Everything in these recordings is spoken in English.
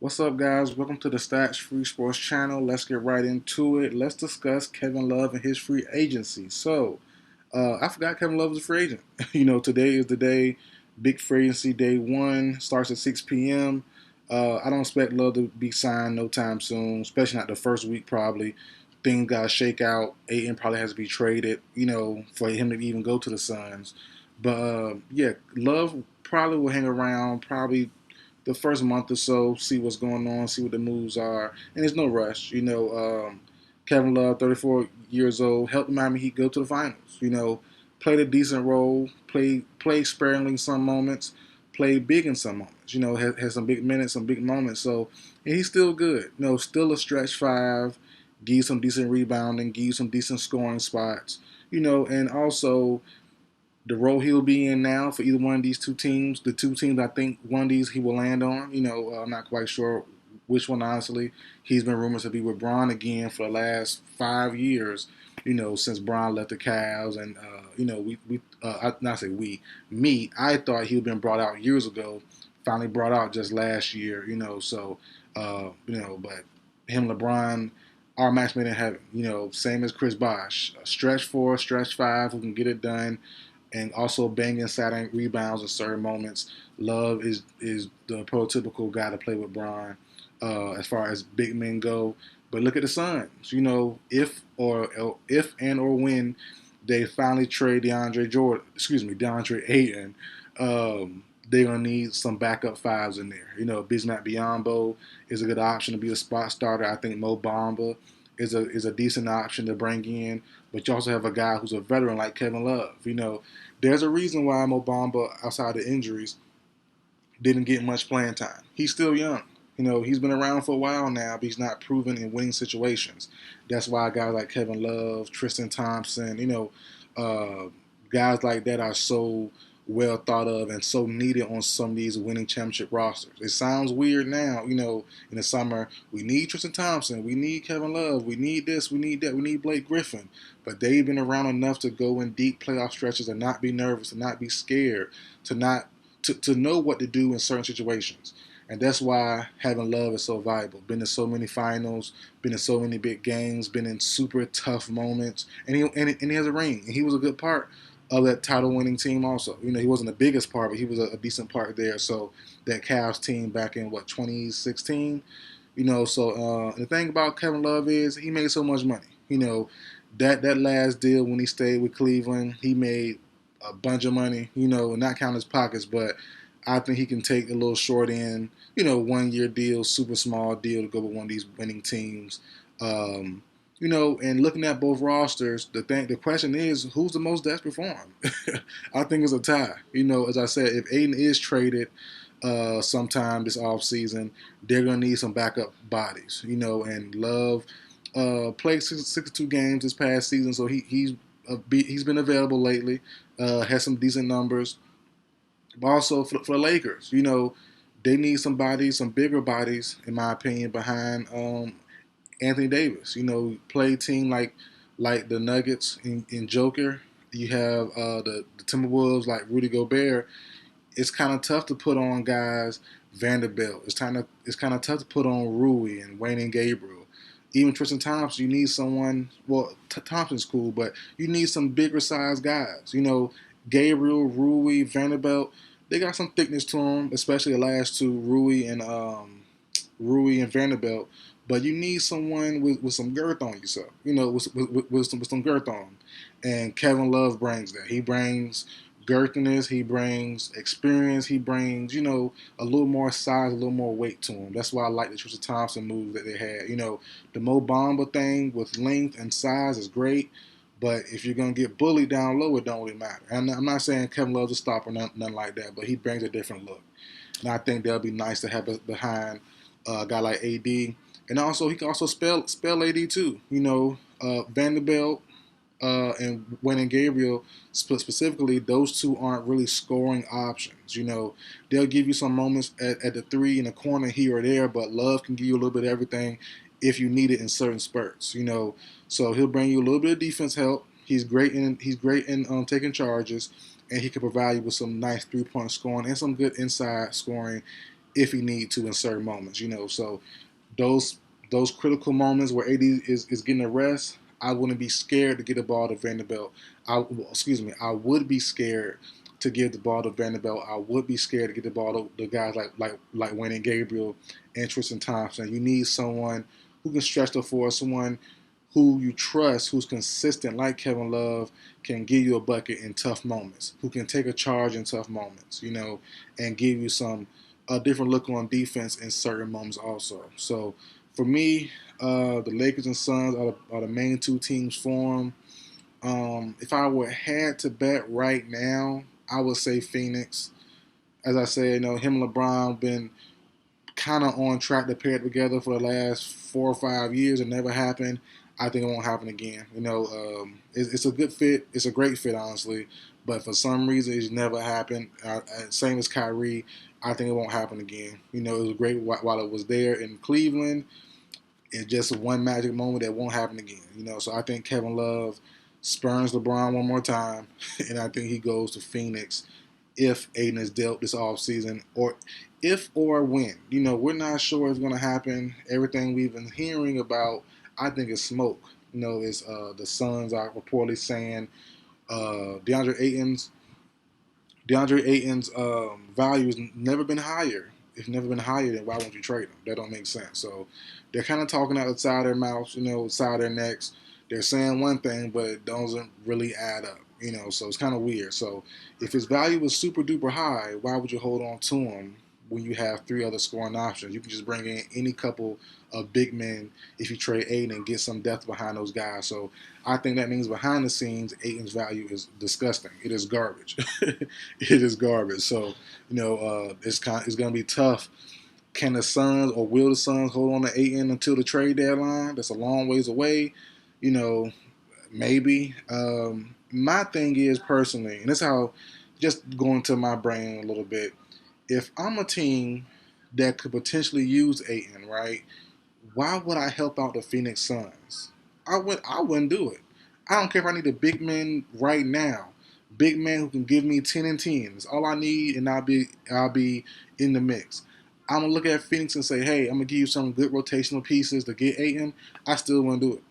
What's up, guys? Welcome to the Stats Free Sports channel. Let's get right into it. Let's discuss Kevin Love and his free agency. I forgot Kevin Love is a free agent. Today is the day. Big free agency day one starts at 6 p.m. I don't expect Love to be signed no time soon, especially not the first week, probably. Things got to shake out. Aiden probably has to be traded, for him to even go to the Suns. But Love probably will hang around, probably the first month or so, see what's going on, see what the moves are, and there's no rush. Kevin Love, 34 years old, helped Miami Heat go to the finals. Played a decent role, played sparingly in some moments, played big in some moments. Had some big minutes, some big moments. So and he's still good. Still a stretch five, give you some decent rebounding, give you some decent scoring spots. And also the role he'll be in now for either one of these two teams. The two teams I think one of these he will land on. I'm not quite sure which one, honestly. He's been rumored to be with Braun again for the last 5 years. Since Braun left the Cavs, and not say we, me. I thought he'd been brought out years ago. Finally brought out just last year. But him, LeBron, our match made in heaven. Same as Chris Bosh, stretch four, stretch five, who can get it done and also banging Saturn rebounds in certain moments. Love is the prototypical guy to play with Bron as far as big men go. But look at the Suns. If and or when they finally trade DeAndre Ayton, they're gonna need some backup fives in there. Bismack Biyombo is a good option to be a spot starter. I think Mo Bamba is a decent option to bring in. But you also have a guy who's a veteran like Kevin Love. There's a reason why Mo Bamba, outside of injuries, didn't get much playing time. He's still young. He's been around for a while now, but he's not proven in winning situations. That's why guys like Kevin Love, Tristan Thompson, guys like that are so well thought of and so needed on some of these winning championship rosters. It sounds weird now, in the summer, we need Tristan Thompson, we need Kevin Love, we need this, we need that, we need Blake Griffin. But they've been around enough to go in deep playoff stretches and not be nervous, to not be scared, to know what to do in certain situations. And that's why having Love is so valuable. Been in so many finals, been in so many big games, been in super tough moments, and he has a ring. And he was a good part of that title-winning team. Also, he wasn't the biggest part, but he was a decent part there. So that Cavs team back in 2016. The thing about Kevin Love is he made so much money. That last deal when he stayed with Cleveland, he made a bunch of money. Not count his pockets, but I think he can take a little short end, 1 year deal, super small deal to go with one of these winning teams. And looking at both rosters, the question is, who's the most desperate for him? I think it's a tie. As I said, if Aiden is traded sometime this offseason, they're gonna need some backup bodies. And Love played 62 games this past season, so he's been available lately. Has some decent numbers. But also for the Lakers, they need some bodies, some bigger bodies, in my opinion, behind Anthony Davis. Play a team like the Nuggets in Joker. You have the Timberwolves like Rudy Gobert. It's kind of tough to put on guys Vanderbilt. It's kind of tough to put on Rui and Wayne and Gabriel. Even Tristan Thompson, you need someone. Well, Thompson's cool, but you need some bigger size guys. Gabriel, Rui, Vanderbilt. They got some thickness to them, especially the last two, Rui and Vanderbilt. But you need someone with some girth on yourself, with some girth on him. And Kevin Love brings that. He brings girthiness, he brings experience, he brings, a little more size, a little more weight to him. That's why I like the Tristan Thompson move that they had. The Mo Bamba thing with length and size is great, but if you're going to get bullied down low, it don't really matter. And I'm not saying Kevin Love's a stopper, nothing like that, but he brings a different look. And I think that'll be nice to have behind a guy like AD. And also, he can also spell AD too. Vanderbilt and Wayne and Gabriel, specifically, those two aren't really scoring options. They'll give you some moments at the three in the corner here or there, but Love can give you a little bit of everything if you need it in certain spurts. So he'll bring you a little bit of defense help. He's great in taking charges, and he can provide you with some nice 3-point scoring and some good inside scoring if he need to in certain moments. So those those critical moments where AD is getting a rest, I wouldn't be scared to get the ball to Vanderbilt. Excuse me, I would be scared to give the ball to Vanderbilt. I would be scared to get the ball to the guys like Wayne and Gabriel and Tristan Thompson. You need someone who can stretch the floor, someone who you trust, who's consistent, like Kevin Love, can give you a bucket in tough moments, who can take a charge in tough moments, and give you a different look on defense in certain moments also. So for me, the Lakers and Suns are the main two teams for them. If I would had to bet right now, I would say Phoenix. As I said, him and LeBron been kind of on track to pair it together for the last 4 or 5 years. It never happened. I think it won't happen again. It's a good fit. It's a great fit, honestly. But for some reason, it's never happened. Same as Kyrie. I think it won't happen again. It was great while it was there in Cleveland. It's just one magic moment that won't happen again. So I think Kevin Love spurns LeBron one more time, and I think he goes to Phoenix if Aiden is dealt this offseason, or if or when. We're not sure it's going to happen. Everything we've been hearing about, I think, is smoke. Is the Suns are reportedly saying DeAndre Ayton's value has never been higher. If never been higher, then why won't you trade him? That don't make sense. So they're kind of talking out the side of their mouths, side of their necks. They're saying one thing, but it doesn't really add up. So it's kind of weird. So if his value was super duper high, why would you hold on to him when you have three other scoring options? You can just bring in any couple of big men if you trade Ayton and get some depth behind those guys. So I think that means behind the scenes, Ayton's value is disgusting. It is garbage. It is garbage. So it's going to be tough. Can the Suns or will the Suns hold on to Ayton until the trade deadline? That's a long ways away. You know, maybe. My thing is personally, and this is how, just going to my brain a little bit. If I'm a team that could potentially use Ayton, right? Why would I help out the Phoenix Suns? I wouldn't do it. I don't care if I need a big man right now. Big man who can give me 10 and 10. That's all I need, and I'll be in the mix. I'm gonna look at Phoenix and say, hey, I'm gonna give you some good rotational pieces to get Ayton. I still wouldn't do it.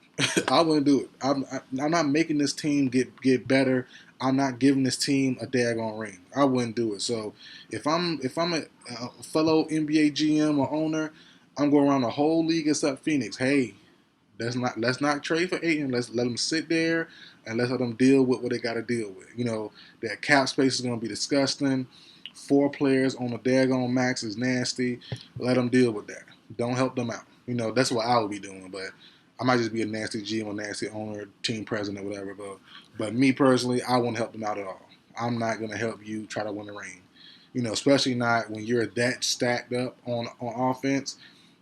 I wouldn't do it. I'm not making this team get better. I'm not giving this team a daggone ring. I wouldn't do it. So if I'm a fellow NBA GM or owner, I'm going around the whole league except Phoenix. Hey, let's not trade for Ayton. Let's let them sit there and let's let them deal with what they got to deal with. That cap space is going to be disgusting. 4 players on the daggone max is nasty. Let them deal with that. Don't help them out. That's what I would be doing. But I might just be a nasty GM or nasty owner, team president, or whatever. But me personally, I won't help them out at all. I'm not going to help you try to win the ring. Especially not when you're that stacked up on offense.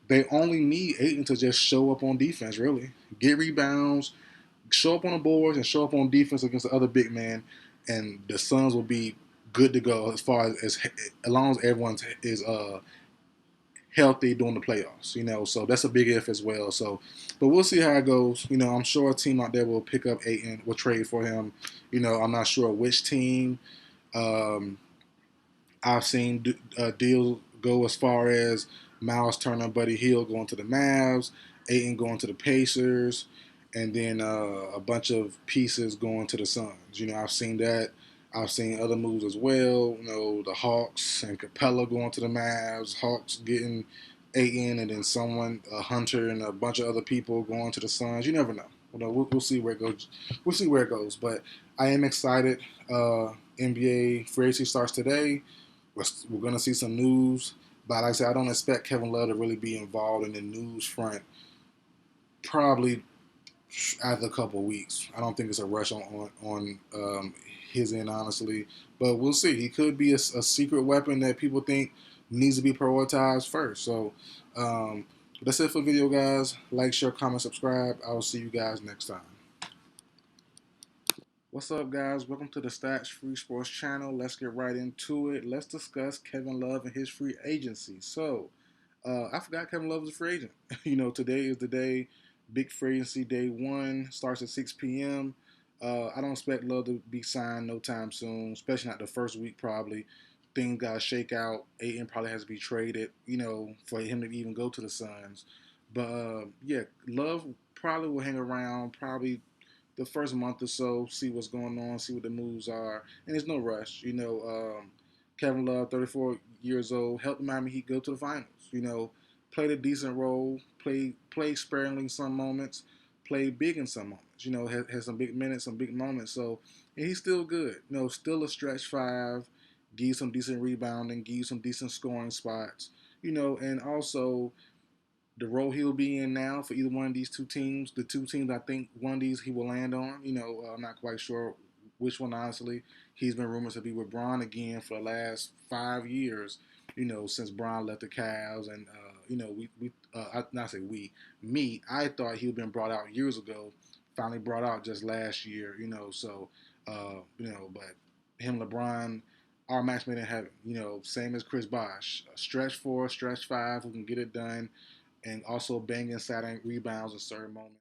They only need Ayton to just show up on defense, really. Get rebounds, show up on the boards, and show up on defense against the other big man, and the Suns will be good to go as long as everyone is healthy during the playoffs. So that's a big if as well. So, but we'll see how it goes. I'm sure a team out there will pick up Ayton, will trade for him. I'm not sure which team. Um, I've seen deals go as far as Miles Turner, Buddy Hield going to the Mavs, Ayton going to the Pacers, and then a bunch of pieces going to the Suns. I've seen that. I've seen other moves as well. The Hawks and Capella going to the Mavs, Hawks getting Ayton, and then someone, a Hunter, and a bunch of other people going to the Suns. You never know. We'll see where it goes. We'll see where it goes. But I am excited. NBA free agency starts today. We're going to see some news. But like I said, I don't expect Kevin Love to really be involved in the news front probably after a couple of weeks. I don't think it's a rush on his end, honestly. But we'll see. He could be a secret weapon that people think needs to be prioritized first. So that's it for the video, guys. Like, share, comment, subscribe. I will see you guys next time. What's up, guys? Welcome to the Stats Free Sports channel. Let's get right into it. Let's discuss Kevin Love and his free agency. So, I forgot Kevin Love is a free agent. Today is the day. Big free agency day 1 starts at 6 p.m. I don't expect Love to be signed no time soon, especially not the first week probably. things got to shake out. Ayton probably has to be traded, for him to even go to the Suns. But yeah, Love probably will hang around probably the first month or so, see what's going on, see what the moves are, and there's no rush. Kevin Love, 34 years old, helped the Miami Heat go to the finals. Played a decent role, played sparingly in some moments, played big in some moments. Had some big minutes, some big moments. So, and he's still good. Still a stretch five, give you some decent rebounding, give you some decent scoring spots. And also the role he'll be in now for either one of these two teams. The two teams I think one of these he will land on. I'm not quite sure which one. Honestly, he's been rumored to be with Bron again for the last 5 years. Since Bron left the Cavs, and not say we, me. I thought he'd been brought out years ago. Finally brought out just last year. But him, LeBron, our match made in heaven. Same as Chris Bosh, stretch four, stretch five, who can get it done and also bang inside and rebounds in certain moments.